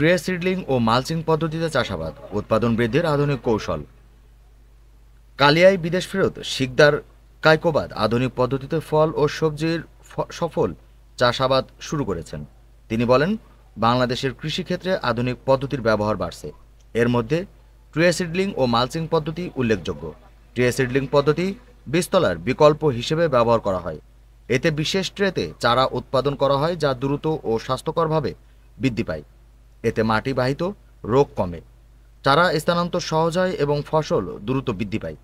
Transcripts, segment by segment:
Tray seedling ও mulching পদ্ধতিতে চাষাবাদ, উৎপাদন বৃদ্ধির আধুনিক কৌশল। কালিয়ায় বিদেশ ফেরত শিকদার কায়কোবাদ আধুনিক পদ্ধতিতে ফল ও সবজির সফল চাষাবাদ শুরু করেছেন। তিনি বলেন, বাংলাদেশের কৃষিক্ষেত্রে আধুনিক পদ্ধতির ব্যবহার বাড়ছে। এর মধ্যে ট্রে সিডলিং ও মালচিং পদ্ধতি উল্লেখযোগ্য। ট্রে সিডলিং পদ্ধতি বীজতলার বিকল্প হিসেবে ব্যবহার করা হয়। এতে বিশেষ ট্রেতে চারা উৎপাদন করা হয়, যা দ্রুত ও স্বাস্থ্যকরভাবে বৃদ্ধি পায়। এতে মাটিবাহিত রোগ কমে, চারা স্থানান্তর সহজ হয় এবং ফসল দ্রুত বৃদ্ধি পায়।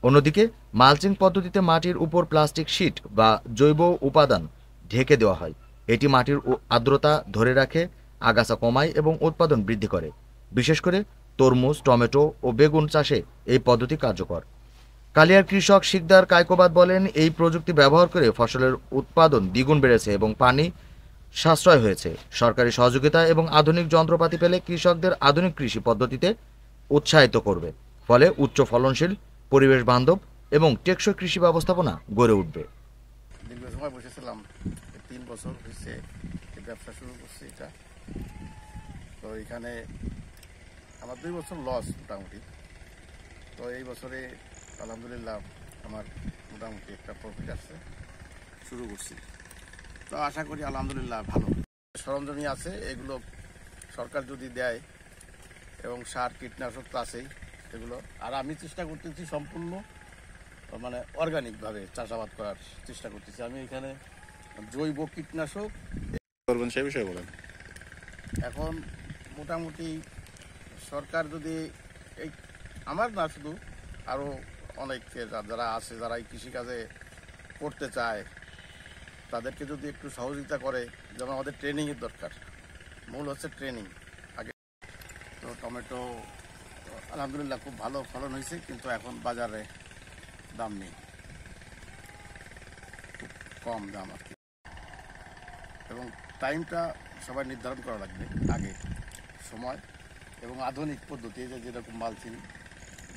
অন্যদিকে মালচিং পদ্ধতিতে মাটির উপর প্লাস্টিক শীট বা জৈব উপাদান ঢেকে দেওয়া হয়। এটি মাটির আর্দ্রতা ধরে রাখে, আগাছা কমায় এবং উৎপাদন বৃদ্ধি করে। বিশেষ করে তরমুজ, টমেটো ও বেগুন চাষে এই পদ্ধতি কার্যকর। কালিয়ার কৃষক শিকদার কায়কোবাদ বলেন, এই প্রযুক্তি ব্যবহার করে ফসলের উৎপাদন দ্বিগুণ বেড়েছে এবং পানি সাশ্রয় হয়েছে। সরকারি সহযোগিতা এবং আধুনিক যন্ত্রপাতি পেলে কৃষকদের আধুনিক কৃষি পদ্ধতিতে উৎসাহিত করবে। ফলে উচ্চ ফলনশীল, পরিবেশ বান্ধব এবং টেকসই কৃষি ব্যবস্থাপনা গড়ে উঠবে। দীর্ঘ সময় বসেছিলাম, 3 বছর হয়েছে এই ব্যবসা শুরু করছি এটা। তো এখানে আমার 2 বছর লস মোটামুটি। তো এই বছরে আলহামদুলিল্লাহ আমার মোটামুটি একটা প্রফিট আসছে, শুরু করছি। তো আশা করি আলহামদুলিল্লাহ ভালো সরঞ্জামই আছে, এগুলো সরকার যদি দেয়, এবং সার কীটনাশক তো আছেই এগুলো। আর আমি চেষ্টা করতেছি সম্পূর্ণ মানে অর্গানিকভাবে চাষাবাদ করার চেষ্টা করতেছি। আমি এখানে জৈব কীটনাশক করবেন সে বিষয়ে বলেন। এখন মোটামুটি সরকার যদি এই আমার না শুধু আরও অনেকে যারা আছে, যারা এই কৃষিকাজে করতে চায়, তাদেরকে যদি একটু সহযোগিতা করে, যেমন আমাদের ট্রেনিংয়ের দরকার, মূল হচ্ছে ট্রেনিং আগে। তো টমেটো আলহামদুলিল্লাহ খুব ভালো ফলন হয়েছে, কিন্তু এখন বাজারে দাম নেই, খুব কম দাম আর কি। এবং টাইমটা সবাই নির্ধারণ করা লাগবে আগে, সময় এবং আধুনিক পদ্ধতি, যেরকম মালচিং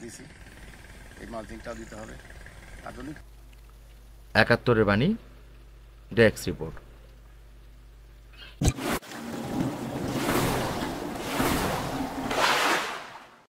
দিছি, এই মালচিংটা দিতে হবে আধুনিক। ৭১-এর বাণী, ডেস্ক রিপোর্ট।